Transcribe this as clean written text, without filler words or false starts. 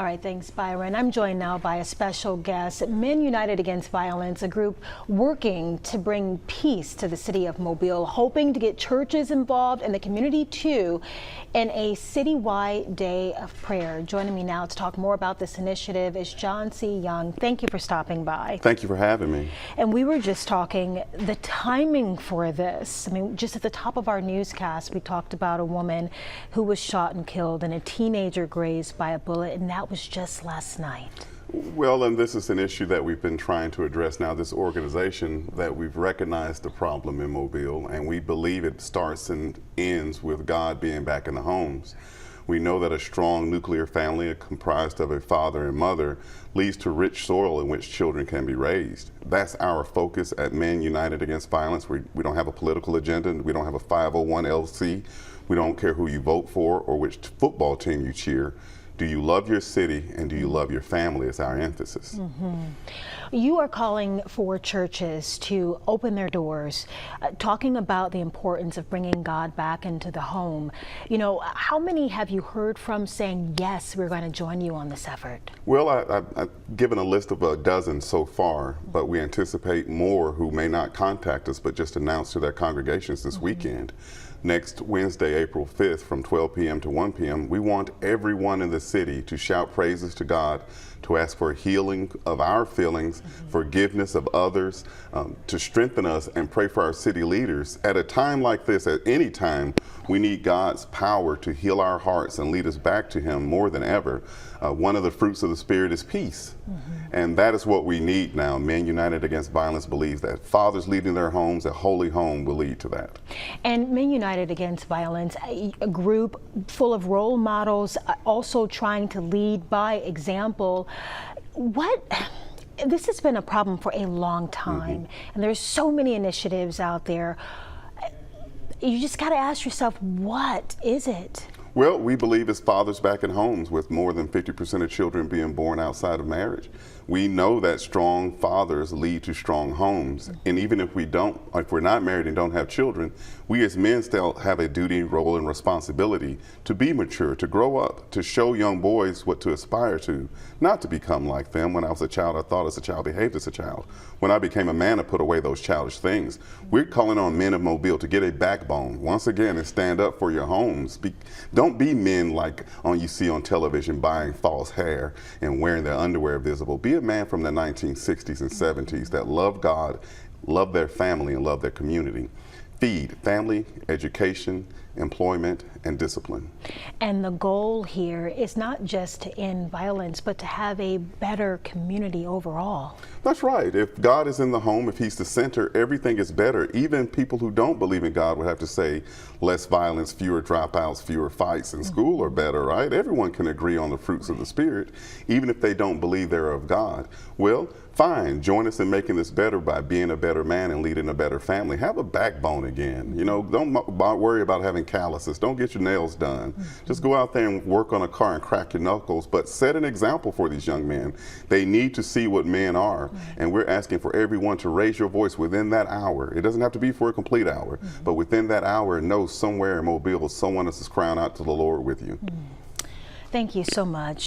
All right, thanks, Byron. I'm joined now by a special guest, Men United Against Violence, a group working to bring peace to the city of Mobile, hoping to get churches involved and the community too in a citywide day of prayer. Joining me now to talk more about this initiative is John C. Young. Thank you for stopping by. Thank you for having me. And we were just talking the timing for this. I mean, just at the top of our newscast, we talked about a woman who was shot and killed and a teenager grazed by a bullet, and that was just last night. Well, and this is an issue that we've been trying to address now, this organization, that we've recognized the problem in Mobile, and we believe it starts and ends with God being back in the homes. We know that a strong nuclear family comprised of a father and mother leads to rich soil in which children can be raised. That's our focus at Men United Against Violence. We don't have a political agenda. We don't have a 501c. We don't care who you vote for or which football team you cheer. Do you love your city and do you love your family is our emphasis. Mm-hmm. You are calling for churches to open their doors, talking about the importance of bringing God back into the home. You know, how many have you heard from saying, yes, we're going to join you on this effort? Well, I've given a list of a dozen so far, but we anticipate more who may not contact us but just announce to their congregations this weekend. Next Wednesday, April 5th, from 12 p.m. to 1 p.m., we want everyone in the city to shout praises to God, to ask for healing of our feelings, forgiveness of others, to strengthen us and pray for our city leaders. At a time like this, at any time, we need God's power to heal our hearts and lead us back to Him more than ever. One of the fruits of the Spirit is peace. And that is what we need now. Men United Against Violence believes that fathers leading their homes, a holy home, will lead to that. And Men United Against Violence, a group full of role models, also trying to lead by example. This has been a problem for a long time, and there's so many initiatives out there. You just got to ask yourself, what is it? Well, we believe it's fathers back in homes, with more than 50% of children being born outside of marriage. We know that strong fathers lead to strong homes. And even if we're not married and don't have children, we as men still have a duty, role, and responsibility to be mature, to grow up, to show young boys what to aspire to, not to become like them. When I was a child, I thought as a child, behaved as a child. When I became a man, I put away those childish things. We're calling on men of Mobile to get a backbone, once again, and stand up for your homes. Don't be men like you see on television buying false hair and wearing their underwear visible. Be a man from the 1960s and 70s that love God, love their family, and love their community. Feed family, education, employment, and discipline. And the goal here is not just to end violence, but to have a better community overall. That's right. If God is in the home, if He's the center, everything is better. Even people who don't believe in God would have to say less violence, fewer dropouts, fewer fights in school are better, right? Everyone can agree on the fruits of the Spirit, even if they don't believe they're of God. Well, fine. Join us in making this better by being a better man and leading a better family. Have a backbone again. You know, don't worry about having calluses. Don't get your nails done. Just go out there and work on a car and crack your knuckles, but set an example for these young men. They need to see what men are, and we're asking for everyone to raise your voice within that hour. It doesn't have to be for a complete hour, but within that hour, know somewhere in Mobile someone else is crying out to the Lord with you. Thank you so much.